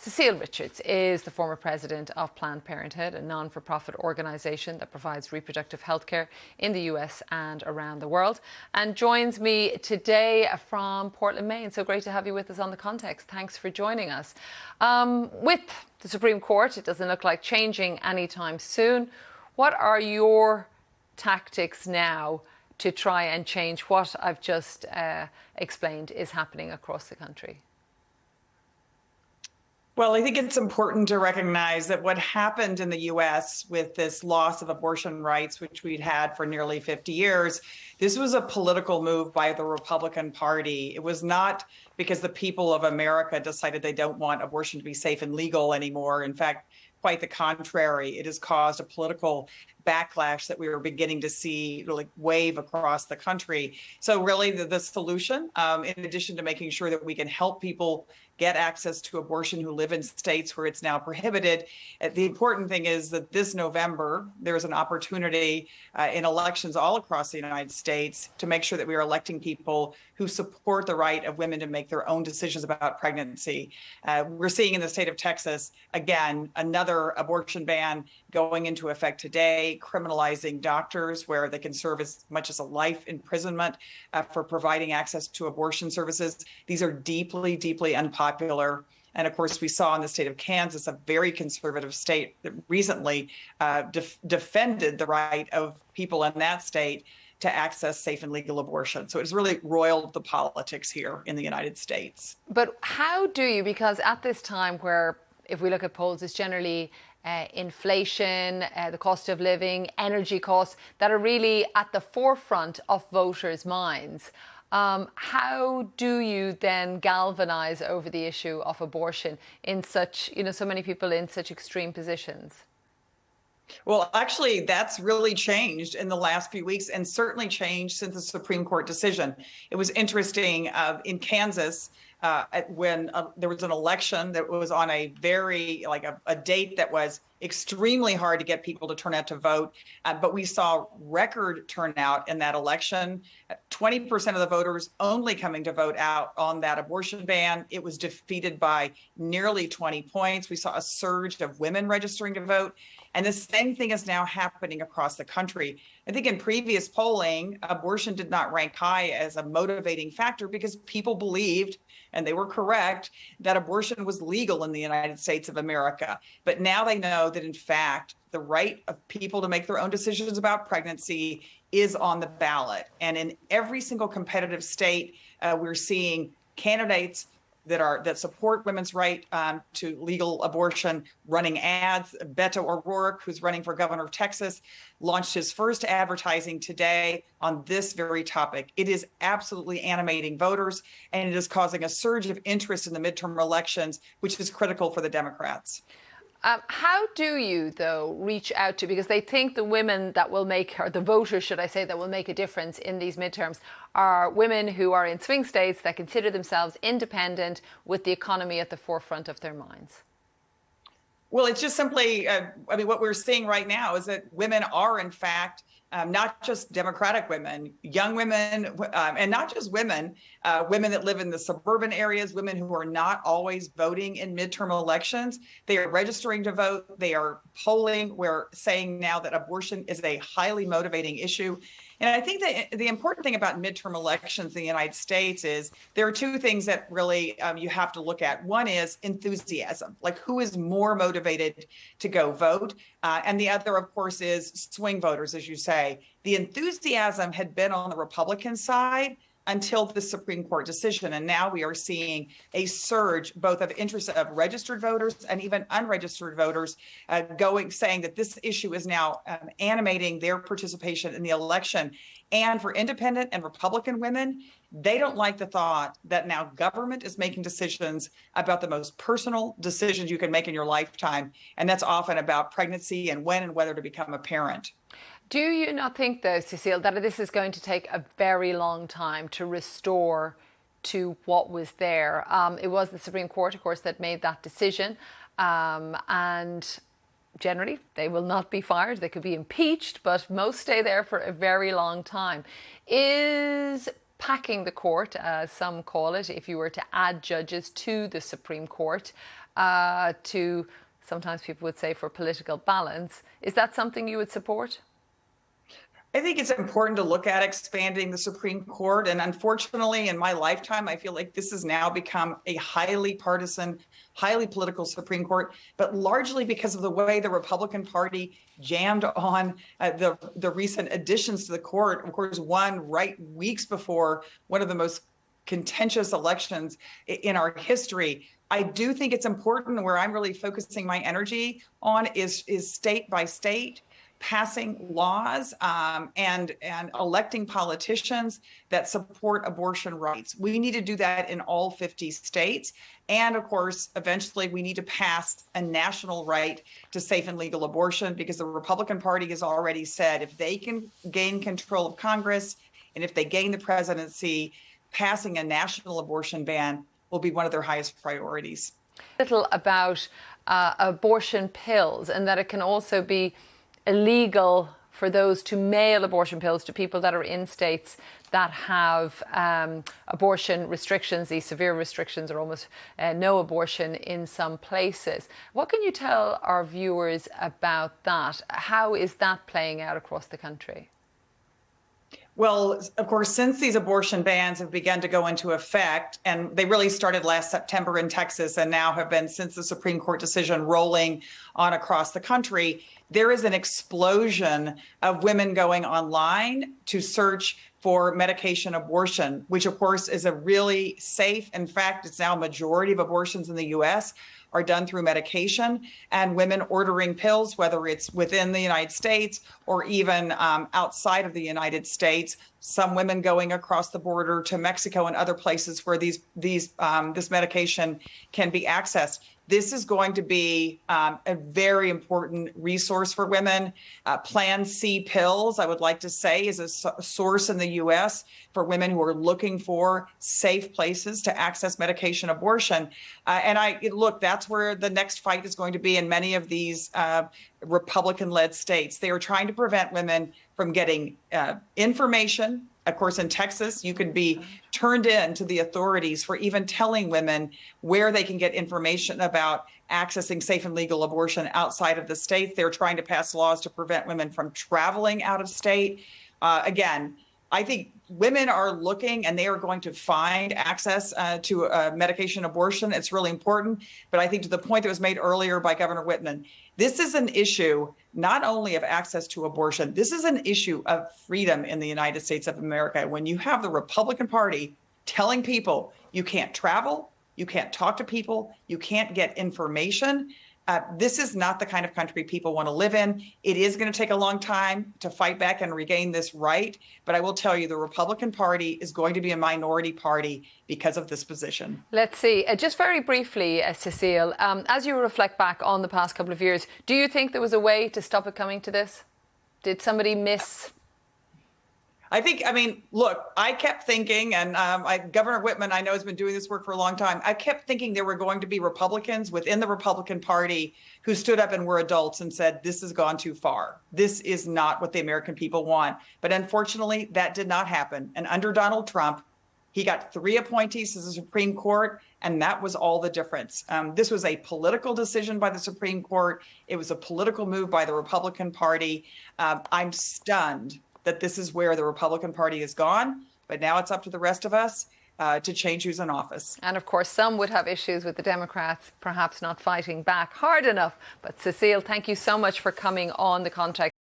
Cecile Richards is the former president of Planned Parenthood, a non-for-profit organisation that provides reproductive health care in the US and around the world, and joins me today from Portland, Maine. So great to have you with us on The Context. Thanks for joining us. With the Supreme Court, it doesn't look like changing anytime soon. What are your tactics now to try and change what I've just explained is happening across the country? Well, I think it's important to recognize that what happened in the U.S. with this loss of abortion rights, which we'd had for nearly 50 years, this was a political move by the Republican Party. It was not because the people of America decided they don't want abortion to be safe and legal anymore. In fact, quite the contrary. It has caused a political backlash that we were beginning to see really wave across the country. So really the solution, in addition to making sure that we can help people get access to abortion who live in states where it's now prohibited, the important thing is that this November, there's an opportunity in elections all across the United States to make sure that we are electing people who support the right of women to make their own decisions about pregnancy. We're seeing in the state of Texas, again, another abortion ban going into effect today, criminalizing doctors where they can serve as much as a life imprisonment for providing access to abortion services. These are deeply, deeply unpopular. And of course, we saw in the state of Kansas, a very conservative state that recently defended the right of people in that state to access safe and legal abortion. So it's really roiled the politics here in the United States. But how do you, because at this time where, if we look at polls, it's generally inflation, the cost of living, energy costs that are really at the forefront of voters' minds. How do you then galvanize over the issue of abortion in such, so many people in such extreme positions? Well, actually, that's really changed in the last few weeks and certainly changed since the Supreme Court decision. It was interesting in Kansas when there was an election that was on a very, a date that was extremely hard to get people to turn out to vote. But we saw record turnout in that election, 20% of the voters only coming to vote out on that abortion ban. It was defeated by nearly 20 points. We saw a surge of women registering to vote. And the same thing is now happening across the country. I think in previous polling, abortion did not rank high as a motivating factor because people believed, and they were correct, that abortion was legal in the United States of America. But now they know that, in fact, the right of people to make their own decisions about pregnancy is on the ballot. And in every single competitive state, we're seeing candidates that support women's right to legal abortion running ads. Beto O'Rourke, who's running for governor of Texas, launched his first advertising today on this very topic. It is absolutely animating voters, and it is causing a surge of interest in the midterm elections, which is critical for the Democrats. How do you, though, reach out to, because they think the women that will make, or the voters, should I say, that will make a difference in these midterms are women who are in swing states that consider themselves independent with the economy at the forefront of their minds? Well, it's just simply, what we're seeing right now is that women are, in fact, not just Democratic women, young women, and not just women, women that live in the suburban areas, women who are not always voting in midterm elections. They are registering to vote. They are polling. We're saying now that abortion is a highly motivating issue. And I think that the important thing about midterm elections in the United States is there are two things that really you have to look at. One is enthusiasm, like who is more motivated to go vote. And the other, of course, is swing voters, as you say. The enthusiasm had been on the Republican side until the Supreme Court decision. And now we are seeing a surge both of interest of registered voters and even unregistered voters saying that this issue is now animating their participation in the election. And for independent and Republican women, they don't like the thought that now government is making decisions about the most personal decisions you can make in your lifetime. And that's often about pregnancy and when and whether to become a parent. Do you not think, though, Cecile, that this is going to take a very long time to restore to what was there? It was the Supreme Court, of course, that made that decision. And generally, they will not be fired. They could be impeached, but most stay there for a very long time. Is packing the court, as some call it, if you were to add judges to the Supreme Court, to, sometimes people would say, for political balance. Is that something you would support? I think it's important to look at expanding the Supreme Court. And unfortunately, in my lifetime, I feel like this has now become a highly partisan, highly political Supreme Court, but largely because of the way the Republican Party jammed on the recent additions to the court. Of course, one right weeks before one of the most contentious elections in our history. I do think it's important, where I'm really focusing my energy on is state by state, passing laws and electing politicians that support abortion rights. We need to do that in all 50 states. And of course, eventually we need to pass a national right to safe and legal abortion, because the Republican Party has already said if they can gain control of Congress and if they gain the presidency, passing a national abortion ban will be one of their highest priorities. Little about abortion pills, and that it can also be illegal for those to mail abortion pills to people that are in states that have abortion restrictions, these severe restrictions, or almost no abortion in some places. What can you tell our viewers about that? How is that playing out across the country? Well, of course, since these abortion bans have begun to go into effect, and they really started last September in Texas and now have been, since the Supreme Court decision, rolling on across the country, there is an explosion of women going online to search for medication abortion, which of course is a really safe. In fact, it's now a majority of abortions in the U.S. are done through medication, and women ordering pills, whether it's within the United States or even outside of the United States. Some women going across the border to Mexico and other places where this medication can be accessed. This is going to be a very important resource for women. Plan C pills, I would like to say, is a source in the U.S. for women who are looking for safe places to access medication abortion. Look, that's where the next fight is going to be in many of these Republican-led states. They are trying to prevent women from getting information. Of course, in Texas, you can be turned in to the authorities for even telling women where they can get information about accessing safe and legal abortion outside of the state. They're trying to pass laws to prevent women from traveling out of state. Again, I think women are looking, and they are going to find access to medication abortion. It's really important. But I think, to the point that was made earlier by Governor Whitman, this is an issue not only of access to abortion, this is an issue of freedom in the United States of America. When you have the Republican Party telling people you can't travel, you can't talk to people, you can't get information, this is not the kind of country people want to live in. It is going to take a long time to fight back and regain this right. But I will tell you, the Republican Party is going to be a minority party because of this position. Let's see. Just very briefly, Cecile, as you reflect back on the past couple of years, do you think there was a way to stop it coming to this? Did somebody miss? Look, I kept thinking, and Governor Whitman, I know, has been doing this work for a long time. I kept thinking there were going to be Republicans within the Republican Party who stood up and were adults and said, this has gone too far. This is not what the American people want. But unfortunately, that did not happen. And under Donald Trump, he got 3 appointees to the Supreme Court, and that was all the difference. This was a political decision by the Supreme Court. It was a political move by the Republican Party. I'm stunned that this is where the Republican Party has gone. But now it's up to the rest of us to change who's in office. And of course, some would have issues with the Democrats perhaps not fighting back hard enough. But Cecile, thank you so much for coming on The Context.